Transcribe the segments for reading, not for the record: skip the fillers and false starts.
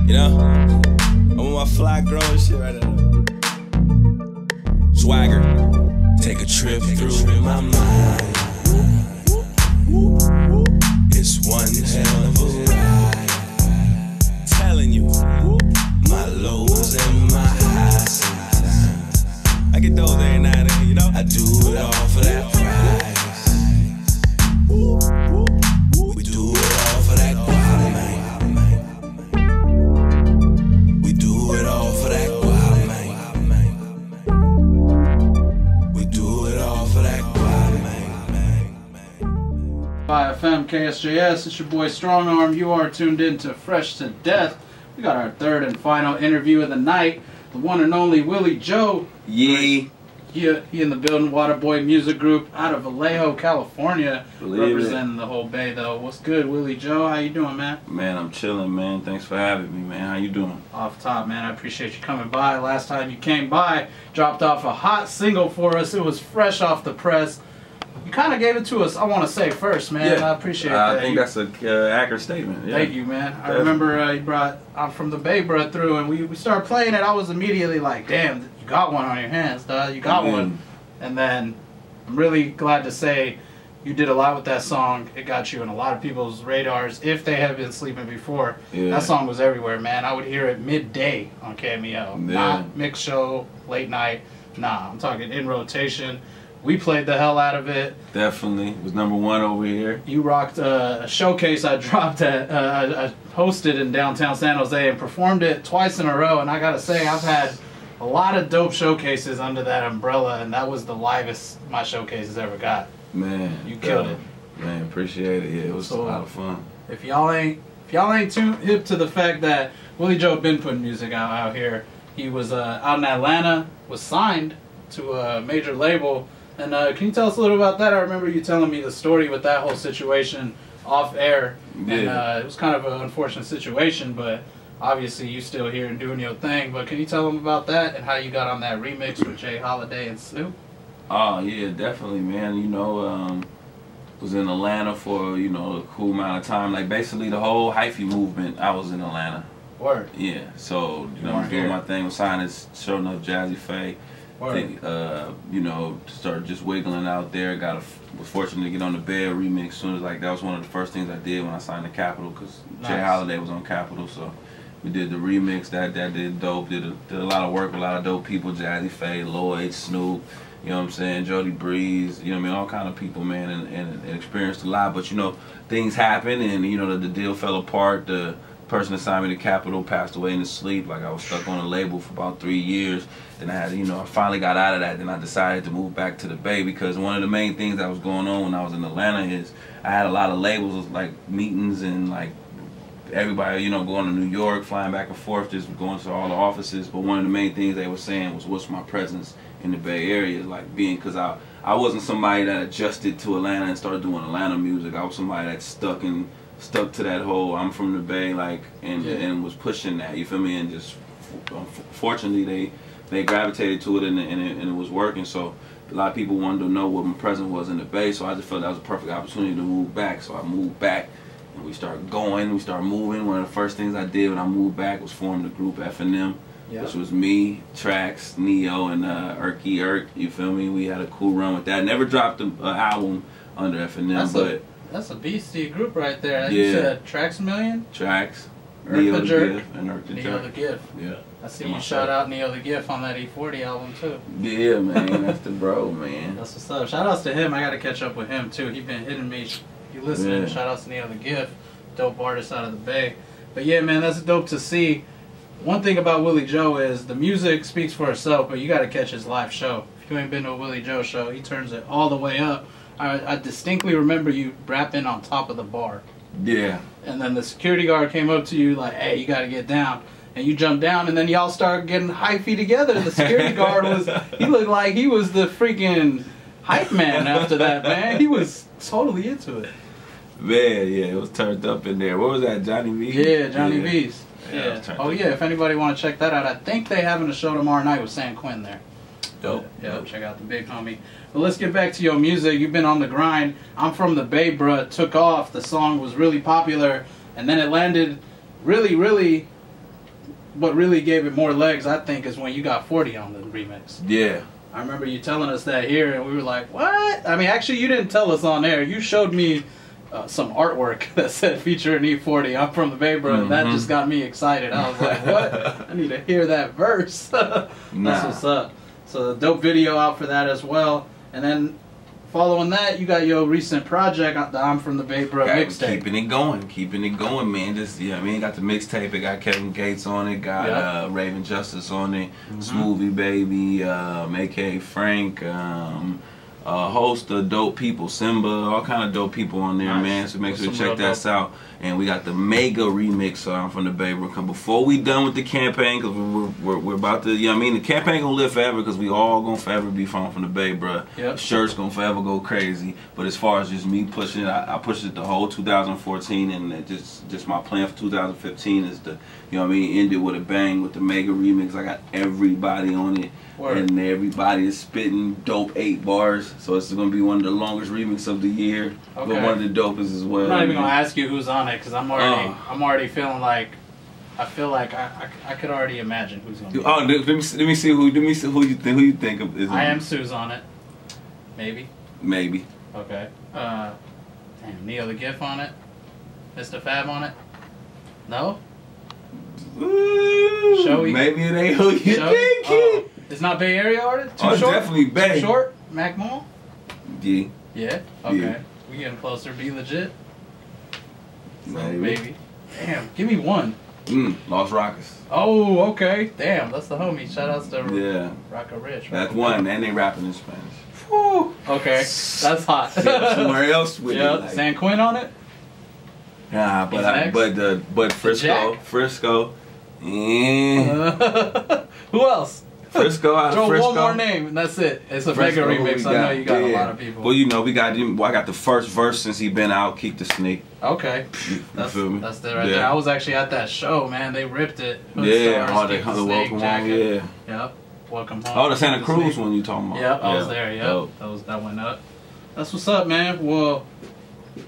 You know? I'm with my fly girl and shit right now. Swagger. Take a trip through my mind. It's one hell of a ride. Telling you, my lows and my highs sometimes. I get those every now and then, you know? I do it all for that price. We do it all for that guap, man. We do it all for that guap, man. We do it all for that guap, man. FM KSJS, it's your boy StrongArm. You are tuned in to Fresh to Death. We got our third and final interview of the night. The one and only Willie Joe. Yeah. He in the building, Waterboy Music Group out of Vallejo, California. Representing the whole Bay, though. What's good, Willie Joe? How you doing, man? Man, I'm chilling, man. Thanks for having me, man. How you doing? Off top, man. I appreciate you coming by. Last time you came by, dropped off a hot single for us. It was fresh off the press. You kind of gave it to us, I want to say, first, man. Yeah. I appreciate that. I think that's an accurate statement. Yeah. Thank you, man. I remember you brought, I'm from the Bay, brought through, and we started playing it. I was immediately like, damn, you got one on your hands, dog. You got one. And then I'm really glad to say you did a lot with that song. It got you on a lot of people's radars if they have been sleeping before. Yeah. That song was everywhere, man. I would hear it midday on Cameo. Yeah. Not mix show, late night. Nah, I'm talking in rotation. We played the hell out of it. Definitely. It was #1 over here. You rocked a showcase I dropped at, I hosted in downtown San Jose and performed it twice in a row. And I gotta say, I've had a lot of dope showcases under that umbrella, and that was the livest my showcases ever got. Man, you killed it. Man, appreciate it. Yeah, it was a lot of fun. If y'all ain't too hip to the fact that Willie Joe been putting music out here, he was out in Atlanta, was signed to a major label. And can you tell us a little about that? I remember you telling me the story with that whole situation off air. Yeah. And it was kind of an unfortunate situation, but obviously you still here and doing your thing. But can you tell them about that and how you got on that remix with Jay Holiday and Snoop? Oh, yeah, definitely, man. You know, was in Atlanta for, you know, a cool amount of time. Like, basically the whole hyphy movement, I was in Atlanta. Word. Yeah, so, you know, I was doing my thing, was signing, showing up Jazze Pha. You know, started just wiggling out there. Was fortunate to get on the Bed remix. Soon as that was one of the first things I did when I signed to Capitol, because Jay Holiday was on Capitol. So we did the remix. That did dope. Did a lot of work with a lot of dope people. Jazze Pha, Lloyd, Snoop. You know what I'm saying? Jody Breeze. You know what I mean? All kind of people, man, and experienced a lot. But you know, things happen, and you know the deal fell apart. The person that signed me to Capitol passed away in his sleep. Like, I was stuck on a label for about 3 years. Then I had, you know, I finally got out of that. Then I decided to move back to the Bay, because one of the main things that was going on when I was in Atlanta is I had a lot of labels, like meetings, and like everybody, you know, going to New York, flying back and forth, just going to all the offices. But one of the main things they were saying was, what's my presence in the Bay Area, like being, because I wasn't somebody that adjusted to Atlanta and started doing Atlanta music. I was somebody that stuck to that whole, I'm from the Bay, like, and was pushing that, you feel me? And just fortunately they gravitated to it, and it was working. So a lot of people wanted to know what my presence was in the Bay, so I just felt that was a perfect opportunity to move back. So I moved back, and we started going, we started moving. One of the first things I did when I moved back was form the group F&M, which was me, Trax, Neo, and Erky Erk, you feel me? We had a cool run with that. Never dropped an album under F&M, but that's a beastie group right there. You said Trax Million? Trax, Neo the Jerk, and Erk the Neo Jerk. the Gift. Yeah. I see you shout out Neo the Gift on that E-40 album too. Yeah, man, that's the bro, man. That's what's up. Shout outs to him. I got to catch up with him too. He's been hitting me. You listening? Shout outs to Neo the Gift, dope artist out of the Bay. But yeah, man, that's dope to see. One thing about Willie Joe is the music speaks for itself, but you got to catch his live show. If you ain't been to a Willie Joe show, he turns it all the way up. I distinctly remember you rapping on top of the bar. Yeah. And then the security guard came up to you like, hey, you got to get down. And you jumped down, and then y'all started getting hypey together. The security guard he looked like he was the freaking hype man after that, man. He was totally into it. Man, yeah, it was turned up in there. What was that, Johnny V? Yeah, Johnny V's. Yeah. Oh, yeah, if anybody want to check that out, I think they having a show tomorrow night with San Quinn there. Dope. Yeah, check out the big homie. But let's get back to your music. You've been on the grind. I'm from the Bay, bruh. Took off. The song was really popular. And then it landed really, really what really gave it more legs, I think, is when you got 40 on the remix. Yeah. I remember you telling us that here, and we were like, what? I mean, actually, you didn't tell us on air. You showed me some artwork that said featuring E-40. I'm from the Bay, bro. That just got me excited. I was like, what? I need to hear that verse. That's what's up. So, dope video out for that as well. And then, following that, you got your recent project, the I'm from the Bay Bro mixtape. Keeping it going, man. Just, yeah, I mean, got the mixtape. It got Kevin Gates on it, got Raven Justice on it, Smoothie Baby, A.K.A. Frank, a host of dope people, Simba, all kind of dope people on there, man. So make sure to check that out. And we got the mega remix from the Bay Bro. Before we done with the campaign, because we're about to, you know what I mean? The campaign gonna live forever because we all gonna forever be from the Bay Bro. Yep. Shirts gonna forever go crazy. But as far as just me pushing it, I pushed it the whole 2014, and just my plan for 2015 is to, you know what I mean, end it with a bang with the mega remix. I got everybody on it. Word. And everybody is spitting dope 8 bars, so it's gonna be one of the longest remixes of the year, but one of the dopest as well. I'm not even gonna ask you who's on it because I'm already feeling like I feel like I could already imagine who's gonna be. Oh, let me see who you think of is. I Am Sue's on it, maybe. Maybe. Okay. Damn, Neo the Gift on it, Mr. Fab on it. No. Ooh, Showy. Maybe it ain't who you think. Oh. It's not Bay Area artist? Too short? Definitely Bay. Too short? Mac Mall? Yeah. Yeah? Okay. Yeah. We getting closer. Be legit? Maybe. Damn, give me one. Lost Rakas. Oh, okay. Damn, that's the homie. Shout outs to Rakas Rich. That's one, and they rapping in Spanish. Whew. Okay, that's hot. Somewhere else with it. Like, San Quinn on it? Nah, but Frisco. Who else? Frisco out of Frisco. Throw one more name and that's it. It's a mega remix. I know you got a lot of people. Well, you know, I got the first verse since he been out, Keak Da Sneak. Okay. That's it right there. I was actually at that show, man. They ripped it. Keak Da Sneak jacket. Yep. Welcome home. Oh, the Santa Cruz one you talking about. Yep, I was there, yep. That went up. That's what's up, man. Well,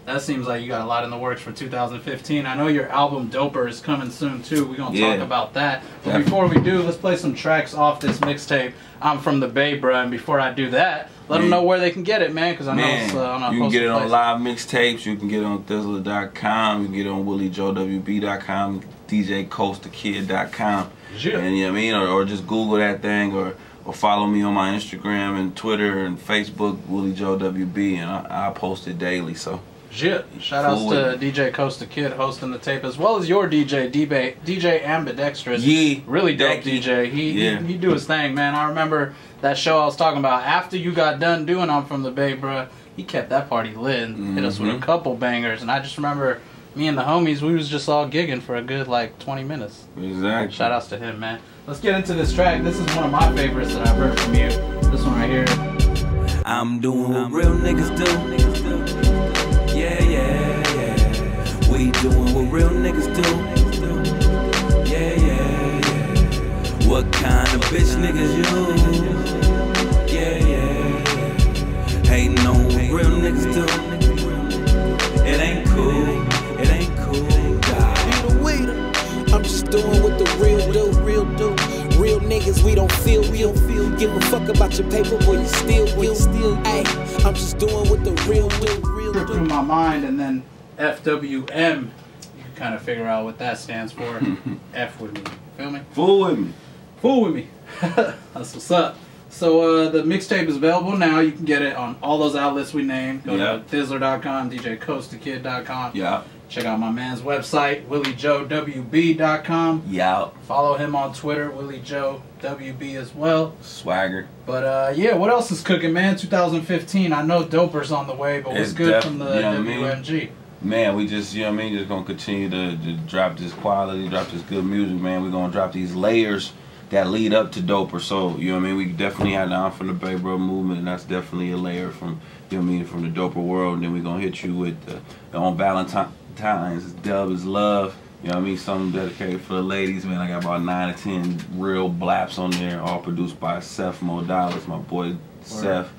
that seems like you got a lot in the works for 2015. I know your album Doper is coming soon too. We're gonna talk about that. But before we do, let's play some tracks off this mixtape. I'm from the Bay, bruh. And before I do that, let them know where they can get it, man. Because I know it's on you can get it on live mixtapes. You can get it on Thizzler.com. You can get it on WillieJoeWB.com, DJCoastTheKid.com. Yeah. And you know what I mean, or just Google that thing, or follow me on my Instagram and Twitter and Facebook, Willie Joe WB, and I post it daily. So. Yeah. Shout outs to DJ Coast the Kid hosting the tape, as well as your DJ Ambidextrous. Yeah. Really dope DJ. He do his thing, man. I remember that show I was talking about. After you got done doing I'm from the Bay, bruh, he kept that party lit and hit us with a couple bangers. And I just remember me and the homies, we was just all gigging for a good like 20 minutes. Exactly. Shout outs to him, man. Let's get into this track. This is one of my favorites that I've heard from you. This one right here. I'm doing what real niggas do. Yeah, yeah, yeah. We doing what real niggas do. Yeah, yeah, yeah. What kind of bitch niggas you? Yeah, yeah, yeah. Hating on what real niggas do. It ain't cool. It ain't cool. I'm just doing what the real do. Real niggas, we don't feel. Give a fuck about your paper, boy, you still. Ay, I'm just doing what the real do. Through my mind, and then FWM, you can kind of figure out what that stands for. F with me, feel me? Fool with me. That's what's up. So the mixtape is available now. You can get it on all those outlets we named. Go to Thizzler.com, DJCoastTheKid.com. Yeah. Check out my man's website, WillieJoeWB.com. Yeah. Follow him on Twitter, WillieJoeWB as well. Swagger. But yeah, what else is cooking, man? 2015. I know Doper's on the way, but what's good from the WMG? Man, we just, you know what I mean, just gonna continue to drop this quality, drop this good music, man. We're gonna drop these layers that lead up to Doper. So, you know what I mean, we definitely had the I'm from the Bay Bro movement, and that's definitely a layer from, you know what I mean, from the Doper world. And then we're gonna hit you with on Valentine's, Dub is Love. You know what I mean? Something dedicated for the ladies, man. I got about 9 or 10 real blaps on there, all produced by Seth Modalis, my boy Seth.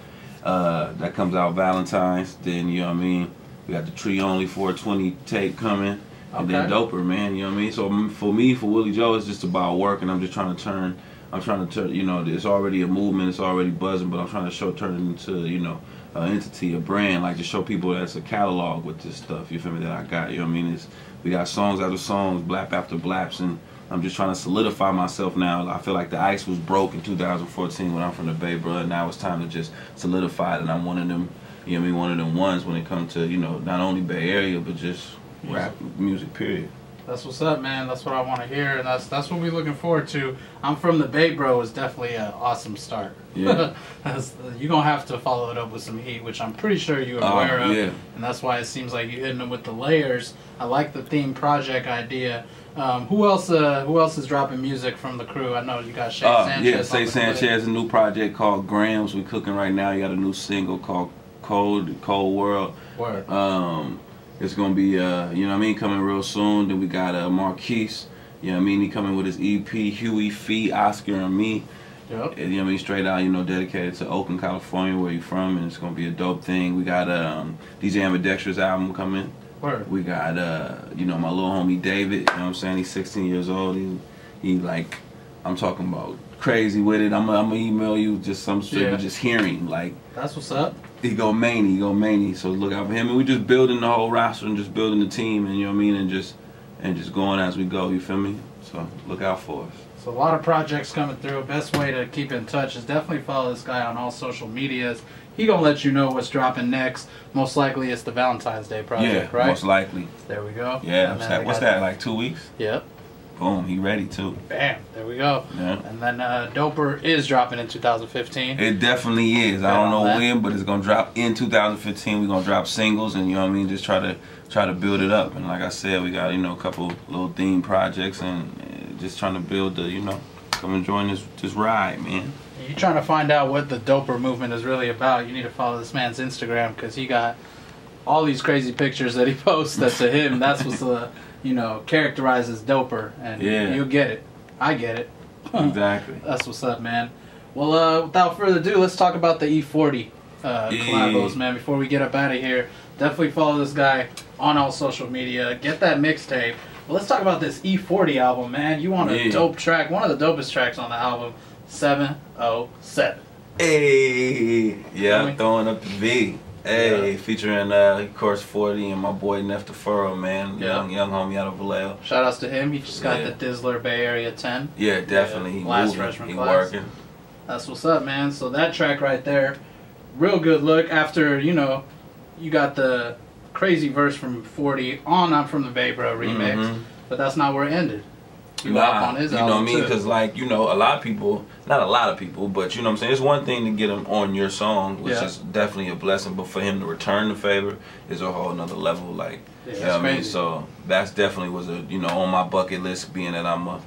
That comes out Valentine's. Then, you know what I mean? We got the Tree Only 420 tape coming. and then Doper, man. You know what I mean? So for me, for Willie Joe, it's just about work, and I'm just trying to turn. You know, it's already a movement, it's already buzzing, but I'm trying to turn it into, you know, an entity, a brand, like to show people that's a catalog with this stuff. You feel me? That I got. You know what I mean? We got songs after songs, blap after blaps, and I'm just trying to solidify myself now. I feel like the ice was broke in 2014 when I'm from the Bay, bro. Now it's time to just solidify it, and I'm one of them. You know what I mean? One of them ones when it comes to, you know, not only Bay Area but just rap music, period. That's what's up, man. That's what I want to hear, and that's what we're looking forward to. I'm from the Bay, bro. Is definitely an awesome start. Yeah. You're gonna have to follow it up with some heat, which I'm pretty sure you're aware of. Yeah. And that's why it seems like you're hitting them with the layers. I like the theme project idea. Who else is dropping music from the crew? I know you got Shay Sanchez. Yeah, Shay Sanchez, a new project called Grams. We cooking right now. You got a new single called Cold World. Word. It's gonna be you know what I mean, coming real soon. Then we got Marquise, you know what I mean, he coming with his EP, Huey, Fee, Oscar, and me. Yep. You know what I mean, straight out, you know, dedicated to Oakland, California, where you from, and it's gonna be a dope thing. We got DJ Ambidextrous album coming. Word. We got you know, my little homie David, you know what I'm saying, he's 16 years old. He like, I'm talking about crazy with it. I'm gonna email you just some shit, just hearing, like, that's what's up. He go many, so look out for him. And we just building the whole roster and just building the team, and you know what I mean, and just going as we go, you feel me? So look out for us. So a lot of projects coming through. Best way to keep in touch is definitely follow this guy on all social medias. He gonna let you know what's dropping next. Most likely it's the Valentine's Day project, right? Most likely. There we go. Yeah, what's that, like 2 weeks? Yep. Boom, he ready too. Bam, there we go. Yeah. And then Doper is dropping in 2015. It definitely is. I don't know when, but it's gonna drop in 2015. We're gonna drop singles, and you know what I mean, just try to build it up. And like I said, we got, you know, a couple little theme projects, and just trying to build the, you know, come and join this ride, man. You're trying to find out what the Doper movement is really about. You need to follow this man's Instagram, because he got all these crazy pictures that he posts that to him, that's what's you know, characterizes Doper, and you get it. I get it. Exactly. That's what's up, man. Well, without further ado, let's talk about the E-40 collabos, man. Before we get up out of here, definitely follow this guy on all social media. Get that mixtape. Well, let's talk about this E-40 album, man. You want a dope track? One of the dopest tracks on the album, 707. Hey, yeah, I'm throwing up the V. Hey, featuring of course 40 and my boy Neff the Furrow, man, young homie out of Vallejo. Shout outs to him. He just got the Dizzler Bay Area 10. Yeah, definitely. He last freshman class. Working. That's what's up, man. So that track right there, real good look. After, you know, you got the crazy verse from 40 on I'm From the Bay Bro remix, but that's not where it ended. You know what I mean? Because, like, you know, a lot of people, not a lot of people, but you know what I'm saying, it's one thing to get him on your song, which is definitely a blessing, but for him to return the favor is a whole another level, like, you know what I mean? So that's definitely was a, you know, on my bucket list, being that I'm a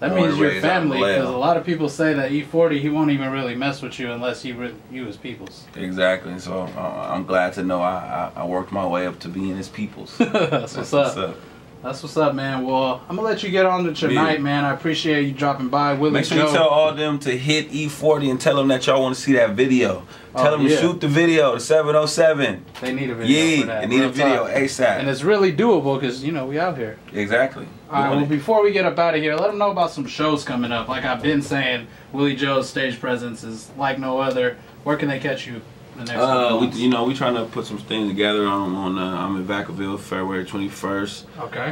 that means you're family, because a lot of people say that E-40, he won't even really mess with you unless you his peoples. Exactly. So I'm glad to know I worked my way up to being his peoples. That's what's up. That's what's up, man. Well, I'm going to let you get on with your night, man. I appreciate you dropping by. Willie Joe. Make sure you tell all them to hit E-40 and tell them that y'all want to see that video. Tell them to shoot the video, the 707. They need a video for that. They need a video ASAP. And it's really doable because, you know, we out here. Exactly. All right, well, before we get up out of here, let them know about some shows coming up. Like I've been saying, Willie Joe's stage presence is like no other. Where can they catch you? You know, we trying to put some things together. I'm in Vacaville, February 21st. Okay.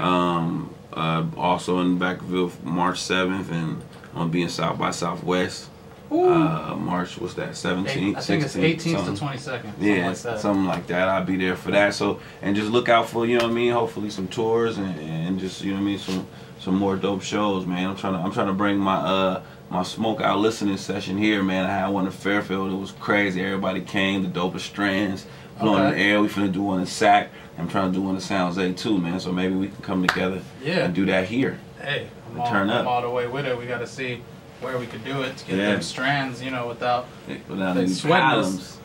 Also in Vacaville, March 7th, and I'm gonna be in South by Southwest. March, what's that? 17th. I think it's 18th to 22nd. Yeah, like that. Something like that. I'll be there for that. So, and just look out for, you know what I mean, hopefully some tours and just, you know what I mean, some more dope shows, man. I'm trying to bring my my smoke out listening session here, man. I had one in Fairfield. It was crazy. Everybody came. The dopest strands blowing in the air. We finna do one in Sac. I'm trying to do one in San Jose too, man. So maybe we can come together and do that here. Hey, I'm all the way with it. We got to see where we could do it to get them strands, you know, without any problems.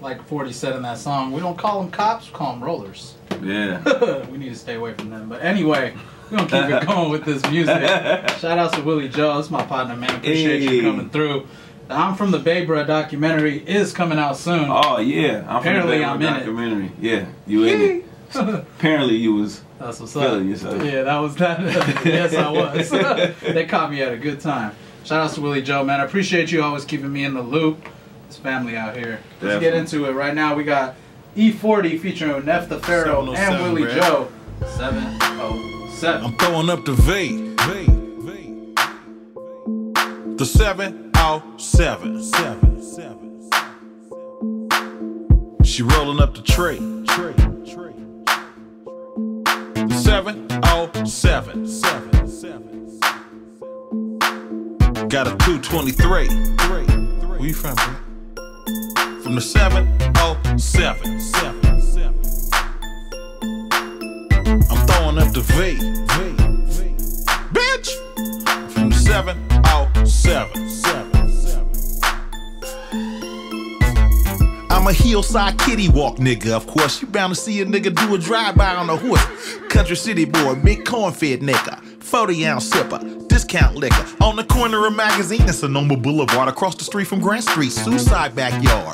Like 40 said in that song, we don't call them cops, we call them rollers. Yeah. We need to stay away from them. But anyway, we're going to keep it going with this music. Shout out to Willie Joe. That's my partner, man. Appreciate you coming through. The I'm From the Bay Bro documentary is coming out soon. Oh, yeah. Apparently I'm in documentary. Yeah, you in it. Apparently you was That's what's feeling up. yourself. Yeah, that was that. Yes, I was. They caught me at a good time. Shout out to Willie Joe, man. I appreciate you always keeping me in the loop. This family out here. Let's get into it. Right now we got E-40 featuring Neff the Pharaoh and Willie Joe. 707. I'm throwing up the V. The 707. She rolling up the tray. The 707. Got a 223. Where you from, bro? From the 707. I'm throwing up the V. Bitch! From the 707. I'm a hillside kitty walk nigga, of course. You bound to see a nigga do a drive-by on a horse. Country city boy, big corn-fed nigga. 40-ounce sipper, discount liquor. On the corner of Magazine and Sonoma Boulevard, across the street from Grant Street, Suicide backyard.